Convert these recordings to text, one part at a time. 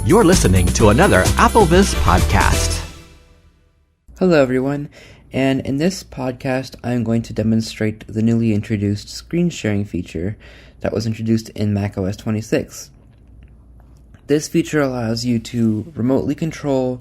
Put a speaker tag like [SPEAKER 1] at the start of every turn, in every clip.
[SPEAKER 1] You're listening to another AppleVis podcast.
[SPEAKER 2] Hello everyone, and in this podcast I'm going to demonstrate the newly introduced screen sharing feature that was introduced in macOS 26. This feature allows you to remotely control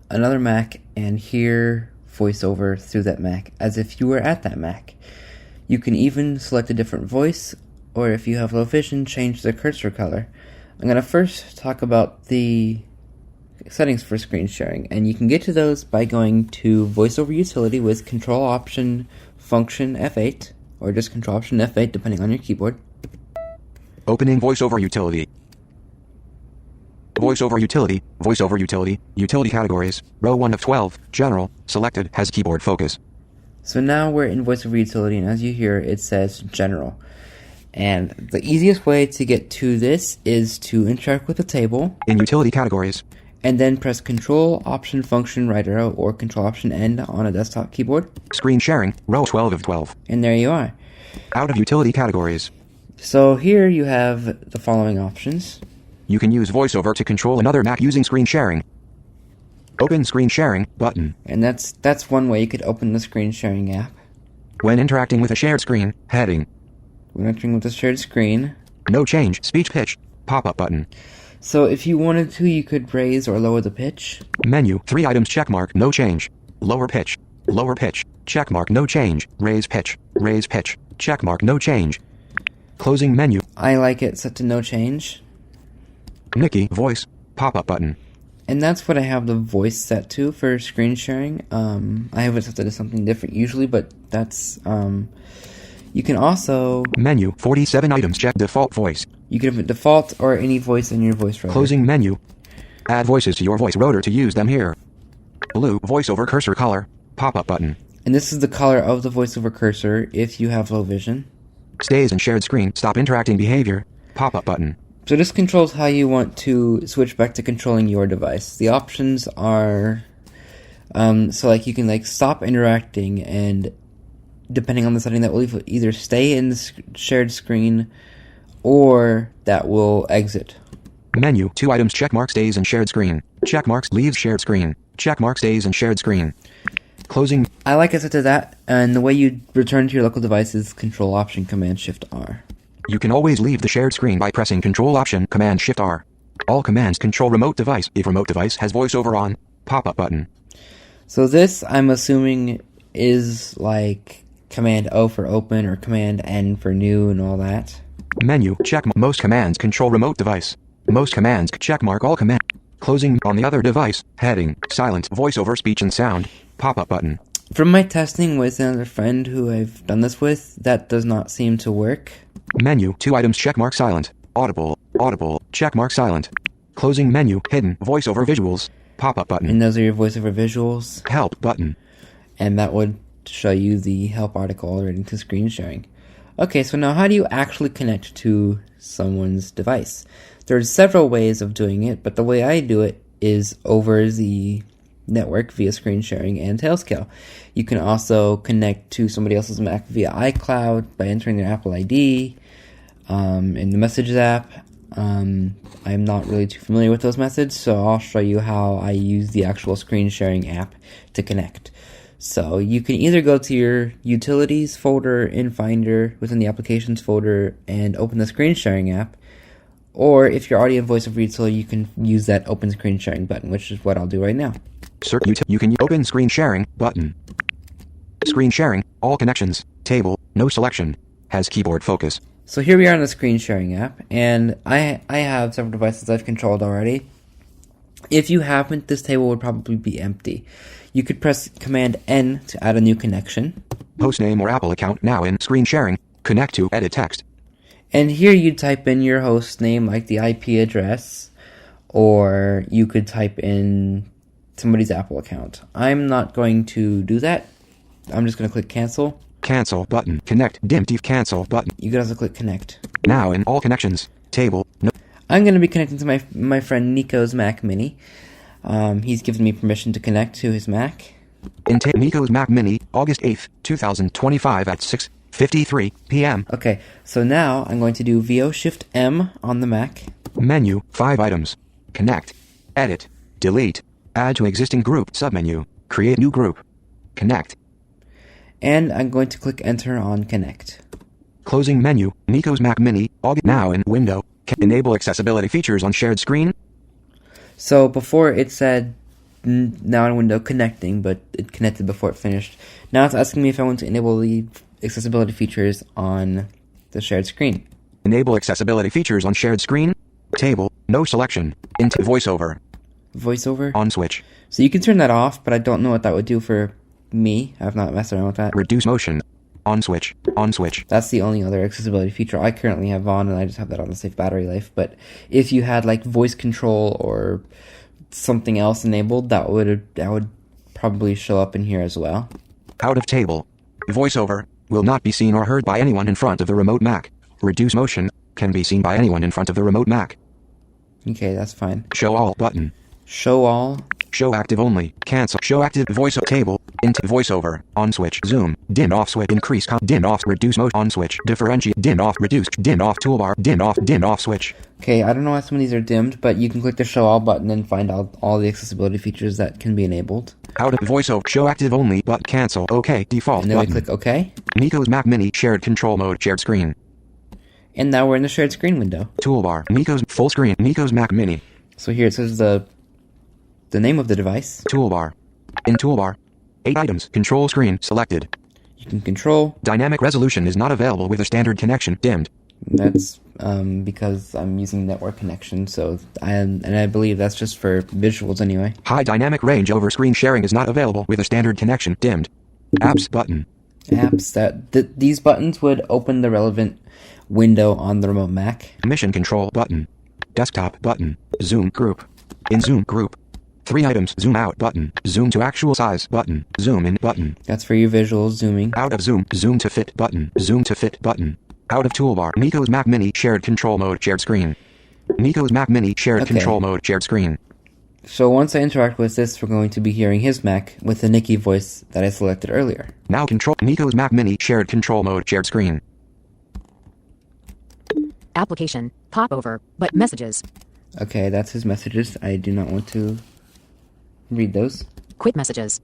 [SPEAKER 2] another Mac and hear VoiceOver through that Mac as if you were at that Mac. You can even select a different voice, or if you have low vision, change the cursor color. I'm going to first talk about the settings for screen sharing, and you can get to those by going to VoiceOver Utility with Control Option Function F8, or just Control Option F8 depending on your keyboard.
[SPEAKER 3] Opening VoiceOver Utility. VoiceOver Utility, VoiceOver Utility, Utility Categories, row 1 of 12, General, selected, has keyboard focus.
[SPEAKER 2] So now we're in VoiceOver Utility, and as you hear, it says General. And the easiest way to get to this is to interact with the table.
[SPEAKER 3] In Utility Categories.
[SPEAKER 2] And then press Control Option Function right arrow or Control Option End on a desktop keyboard.
[SPEAKER 3] Screen Sharing, row 12 of 12.
[SPEAKER 2] And there you are.
[SPEAKER 3] Out of Utility Categories.
[SPEAKER 2] So here you have the following options.
[SPEAKER 3] You can use VoiceOver to control another Mac using screen sharing. Open Screen Sharing button.
[SPEAKER 2] And that's one way you could open the screen sharing app.
[SPEAKER 3] When interacting with a shared screen, heading.
[SPEAKER 2] When entering with the shared screen.
[SPEAKER 3] No change, speech pitch, pop-up button.
[SPEAKER 2] So if you wanted to, you could raise or lower the pitch.
[SPEAKER 3] Menu, 3 items, checkmark, no change. Lower pitch, checkmark, no change. Raise pitch, checkmark, no change. Closing menu.
[SPEAKER 2] I like it set to no change.
[SPEAKER 3] Nikki, voice, pop-up button.
[SPEAKER 2] And that's what I have the voice set to for screen sharing. I have it set to something different usually, but that's, you can also...
[SPEAKER 3] Menu, 47 items, check default voice.
[SPEAKER 2] You can have it default or any voice in your voice rotor.
[SPEAKER 3] Closing menu. Add voices to your voice rotor to use them here. Blue, VoiceOver cursor color, pop-up button.
[SPEAKER 2] And this is the color of the VoiceOver cursor if you have low vision.
[SPEAKER 3] Stays in shared screen, stop interacting behavior, pop-up button.
[SPEAKER 2] So this controls how you want to switch back to controlling your device. The options are, so like you can stop interacting, and depending on the setting, that will either stay in the shared screen or that will exit.
[SPEAKER 3] Menu, 2 items, checkmark, stays in shared screen. Checkmarks, leaves shared screen. Checkmark, stays in shared screen. Closing.
[SPEAKER 2] I like it set to that, and the way you return to your local device is Control Option Command Shift R.
[SPEAKER 3] You can always leave the shared screen by pressing Control Option Command Shift R. All commands control remote device. If remote device has VoiceOver on, pop-up button.
[SPEAKER 2] So this, I'm assuming, is like Command O for open or Command N for new and all that.
[SPEAKER 3] Menu, check most commands control remote device. Most commands checkmark all command. Closing on the other device. Heading, silent, VoiceOver speech and sound, pop-up button.
[SPEAKER 2] From my testing with another friend who I've done this with, that does not seem to work.
[SPEAKER 3] Menu, 2 items, checkmark silent. Audible, checkmark silent. Closing menu, hidden, VoiceOver visuals, pop-up button.
[SPEAKER 2] And those are your VoiceOver visuals.
[SPEAKER 3] Help button.
[SPEAKER 2] And that would show you the help article relating to screen sharing. Okay, so now how do you actually connect to someone's device? There's several ways of doing it, but the way I do it is over the network via screen sharing and Tailscale. You can also connect to somebody else's Mac via iCloud by entering their Apple ID in the Messages app. I'm not really too familiar with those methods, so I'll show you how I use the actual screen sharing app to connect. So you can either go to your Utilities folder in Finder within the Applications folder and open the screen sharing app, or if you're already in VoiceOver Utility, you can use that Open Screen Sharing button, which is what I'll do right now.
[SPEAKER 3] You can open Screen Sharing button. Screen Sharing, all connections, table, no selection, has keyboard focus.
[SPEAKER 2] So here we are in the Screen Sharing app, and I have several devices I've controlled already. If you haven't, this table would probably be empty. You could press Command N to add a new connection.
[SPEAKER 3] Hostname or Apple account now in Screen Sharing, connect to edit text.
[SPEAKER 2] And here you type in your host name, like the IP address, or you could type in somebody's Apple account. I'm not going to do that. I'm just going to click Cancel.
[SPEAKER 3] Cancel button. Connect. Div cancel button.
[SPEAKER 2] You can also click Connect.
[SPEAKER 3] Now in all connections. Table. No.
[SPEAKER 2] I'm going to be connecting to my friend Nico's Mac Mini. He's given me permission to connect to his Mac.
[SPEAKER 3] In Nico's Mac Mini, August 8th, 2025 at 6:53 p.m.
[SPEAKER 2] Okay, so now I'm going to do VO Shift M on the Mac.
[SPEAKER 3] Menu, 5 items. Connect. Edit. Delete. Add to existing group submenu. Create new group. Connect.
[SPEAKER 2] And I'm going to click enter on connect.
[SPEAKER 3] Closing menu. Nico's Mac Mini. Now in window. Enable accessibility features on shared screen.
[SPEAKER 2] So before it said now in window connecting, but it connected before it finished. Now it's asking me if I want to enable the accessibility features on the shared screen.
[SPEAKER 3] Enable accessibility features on shared screen. Table. No selection. Into VoiceOver.
[SPEAKER 2] VoiceOver?
[SPEAKER 3] On switch.
[SPEAKER 2] So you can turn that off, but I don't know what that would do for me. I've not messed around with that.
[SPEAKER 3] Reduce motion. On switch. On switch.
[SPEAKER 2] That's the only other accessibility feature I currently have on, and I just have that on the safe battery life. But if you had like voice control or something else enabled, that would probably show up in here as well.
[SPEAKER 3] Out of table. VoiceOver will not be seen or heard by anyone in front of the remote Mac. Reduce motion can be seen by anyone in front of the remote Mac.
[SPEAKER 2] Okay, that's fine.
[SPEAKER 3] Show all button.
[SPEAKER 2] Show all.
[SPEAKER 3] Show active only. Cancel. Show active voice table. Into VoiceOver. On switch. Zoom. Dim off switch. Increase. Dim off. Reduce mode. On switch. Differentiate. Dim off. Reduce. Dim off. Toolbar. Dim off. Dim off switch.
[SPEAKER 2] Okay, I don't know why some of these are dimmed, but you can click the show all button and find out all the accessibility features that can be enabled.
[SPEAKER 3] Out of VoiceOver. Show active only. But cancel. OK. Default.
[SPEAKER 2] And then
[SPEAKER 3] button.
[SPEAKER 2] we click OK.
[SPEAKER 3] Nico's Mac Mini. Shared control mode. Shared screen.
[SPEAKER 2] And now we're in the shared screen window.
[SPEAKER 3] Toolbar. Nico's full screen. Nico's Mac Mini.
[SPEAKER 2] So here it says the name of the device.
[SPEAKER 3] Toolbar. In toolbar. 8 items. Control screen selected.
[SPEAKER 2] You can control.
[SPEAKER 3] Dynamic resolution is not available with a standard connection. Dimmed.
[SPEAKER 2] That's because I'm using network connection. So I believe that's just for visuals anyway.
[SPEAKER 3] High dynamic range over screen sharing is not available with a standard connection. Dimmed. Apps button.
[SPEAKER 2] Apps. These buttons would open the relevant window on the remote Mac.
[SPEAKER 3] Mission control button. Desktop button. Zoom group. In zoom group. 3 items. Zoom out button. Zoom to actual size button. Zoom in button.
[SPEAKER 2] That's for your visuals zooming.
[SPEAKER 3] Out of zoom. Zoom to fit button. Zoom to fit button. Out of toolbar. Nico's Mac Mini shared control mode shared screen. Nico's Mac Mini shared control mode shared screen.
[SPEAKER 2] So once I interact with this, we're going to be hearing his Mac with the Nicky voice that I selected earlier.
[SPEAKER 3] Now control Nico's Mac Mini shared control mode shared screen.
[SPEAKER 4] Application. Pop over. But messages.
[SPEAKER 2] Okay, that's his messages. I do not want to read those.
[SPEAKER 4] Quit messages.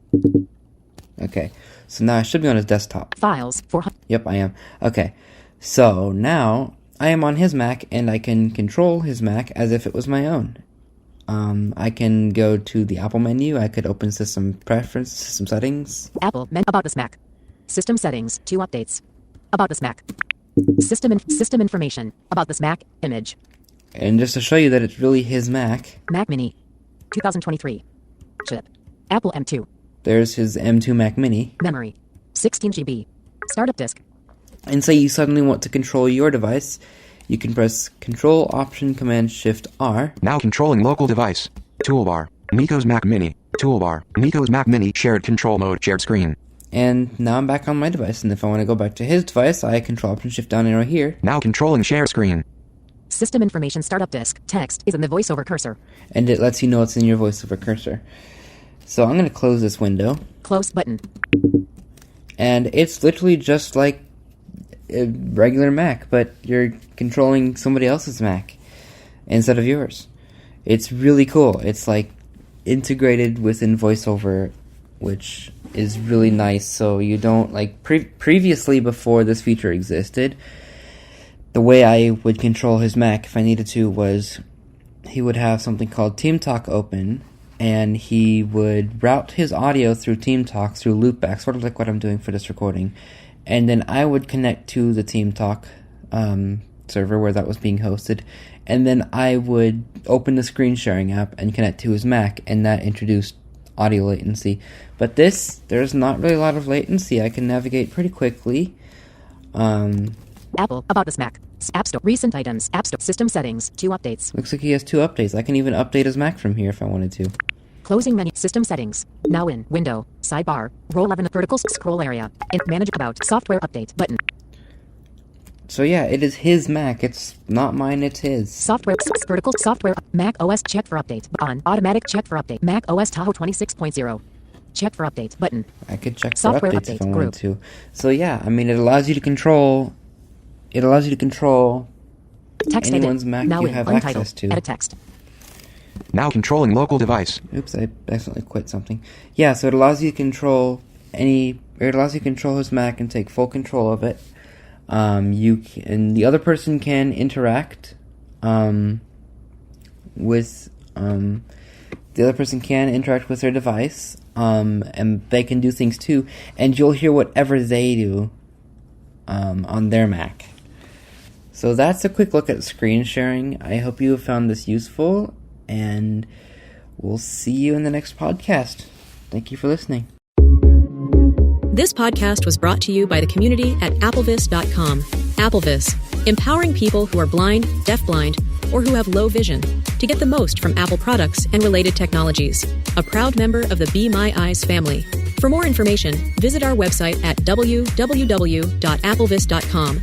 [SPEAKER 2] Okay, so now I should be on his desktop.
[SPEAKER 4] Files. 400.
[SPEAKER 2] Yep, I am. Okay, so now I am on his Mac and I can control his Mac as if it was my own. I can go to the Apple menu. I could open System Preference, System Settings.
[SPEAKER 4] Apple. About this Mac. System settings. 2 updates. About this Mac. System information. About this Mac. Image.
[SPEAKER 2] And just to show you that it's really his Mac.
[SPEAKER 4] Mac Mini. 2023. Chip. Apple M2.
[SPEAKER 2] There's his M2 Mac Mini.
[SPEAKER 4] Memory. 16 GB. Startup disk.
[SPEAKER 2] And say you suddenly want to control your device, you can press Control, Option, Command, Shift, R.
[SPEAKER 3] Now controlling local device. Toolbar. Nico's Mac Mini. Toolbar. Nico's Mac Mini shared control mode shared screen.
[SPEAKER 2] And now I'm back on my device, and if I want to go back to his device, I Control, Option, Shift, down arrow here.
[SPEAKER 3] Now controlling share screen.
[SPEAKER 4] System information startup disk. Text is in the VoiceOver cursor.
[SPEAKER 2] And it lets you know it's in your VoiceOver cursor. So I'm going to close this window.
[SPEAKER 4] Close button.
[SPEAKER 2] And it's literally just like a regular Mac, but you're controlling somebody else's Mac instead of yours. It's really cool. It's like integrated within VoiceOver, which is really nice. So you don't like previously, before this feature existed, the way I would control his Mac if I needed to was he would have something called TeamTalk open, and he would route his audio through TeamTalk through loopback, sort of like what I'm doing for this recording. And then I would connect to the TeamTalk server where that was being hosted, and then I would open the screen sharing app and connect to his Mac, and that introduced audio latency. But there's not really a lot of latency. I can navigate pretty quickly.
[SPEAKER 4] Apple. About this Mac. App Store. Recent items. App Store. System settings. 2 updates.
[SPEAKER 2] Looks like he has 2 updates. I can even update his Mac from here if I wanted to.
[SPEAKER 4] Closing menu. System settings. Now in. Window. Sidebar. Roll 11. Vertical scroll area. In manage about. Software update. Button.
[SPEAKER 2] So yeah, it is his Mac. It's not mine, it's his.
[SPEAKER 4] Software. Vertical software. Mac OS check for update. On. Automatic check for update. Mac OS Tahoe 26.0. Check for update. Button.
[SPEAKER 2] I could check for
[SPEAKER 4] Software
[SPEAKER 2] updates if I
[SPEAKER 4] update,
[SPEAKER 2] wanted
[SPEAKER 4] group.
[SPEAKER 2] to. So yeah, I mean, it allows you to control
[SPEAKER 4] Text
[SPEAKER 2] anyone's
[SPEAKER 4] edit.
[SPEAKER 2] Mac
[SPEAKER 4] Now
[SPEAKER 2] you
[SPEAKER 4] in.
[SPEAKER 2] have
[SPEAKER 4] Untitled.
[SPEAKER 2] access to.
[SPEAKER 4] Edit text.
[SPEAKER 3] Now controlling local device.
[SPEAKER 2] Oops, I accidentally quit something. Yeah, so it allows you to control his Mac and take full control of it. The other person can interact with their device, and they can do things too, and you'll hear whatever they do on their Mac. So that's a quick look at screen sharing. I hope you have found this useful, and we'll see you in the next podcast. Thank you for listening.
[SPEAKER 5] This podcast was brought to you by the community at applevis.com. Applevis, empowering people who are blind, deafblind, or who have low vision to get the most from Apple products and related technologies. A proud member of the Be My Eyes family. For more information, visit our website at www.applevis.com.